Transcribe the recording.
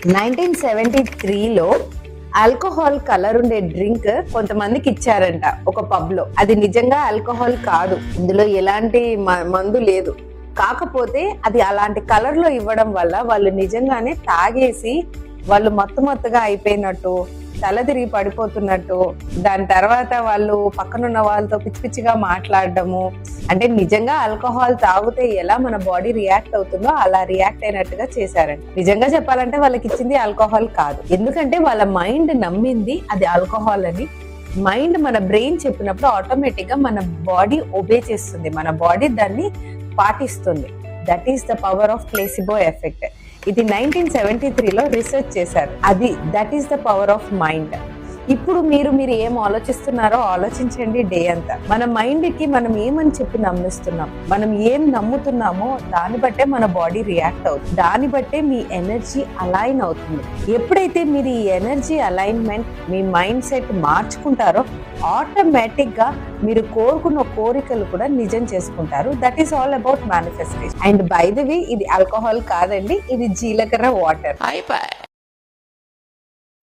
1973లో alcohol colour ఉండే drink కొంతమందికి ఇచ్చారంట ఒక పబ్ లో. అది నిజంగా ఆల్కహాల్ కాదు, ఇందులో ఎలాంటి మందు లేదు. కాకపోతే అది అలాంటి కలర్ లో ఇవ్వడం వల్ల వాళ్ళు నిజంగానే తాగేసి వాళ్ళు మత్తుగా అయిపోయినట్టు, తల తిరిగి పడిపోతున్నట్టు, దాని తర్వాత వాళ్ళు పక్కనున్న వాళ్ళతో పిచ్చి పిచ్చిగా మాట్లాడడము, అంటే నిజంగా ఆల్కహాల్ తాగితే ఎలా మన బాడీ రియాక్ట్ అవుతుందో అలా రియాక్ట్ అయినట్టుగా చేశారండి. నిజంగా చెప్పాలంటే వాళ్ళకి ఇచ్చింది ఆల్కహాల్ కాదు, ఎందుకంటే వాళ్ళ మైండ్ నమ్మింది అది ఆల్కహాల్ అని. మైండ్ మన బ్రెయిన్ చెప్పినప్పుడు ఆటోమేటిక్ గా మన బాడీ ఒబే చేస్తుంది, మన బాడీ దాన్ని పాటిస్తుంది. That is the power of placebo effect. ఇది 1973లో రీసెర్చ్ చేశారు. That is the power of mind. ఇప్పుడు మీరు ఏం ఆలోచిస్తున్నారో ఆలోచించండి డే అంతా. మన మైండ్ కి మనం ఏమని చెప్పి నమ్మిస్తున్నాం, మనం ఏం నమ్ముతున్నామో దాన్ని బట్టే మన బాడీ రియాక్ట్ అవుతుంది, దాన్ని బట్టే మీ ఎనర్జీ అలైన్ అవుతుంది. ఎప్పుడైతే మీరు ఈ ఎనర్జీ అలైన్మెంట్, మీ మైండ్ సెట్ మార్చుకుంటారో ఆటోమేటిక్ గా మీరు కోరుకున్న కోరికలు కూడా నిజం చేసుకుంటారు. That is all about manifestation. And by the way, ఇది ఆల్కహాల్ కాదండి, ఇది జీలకర్ర వాటర్.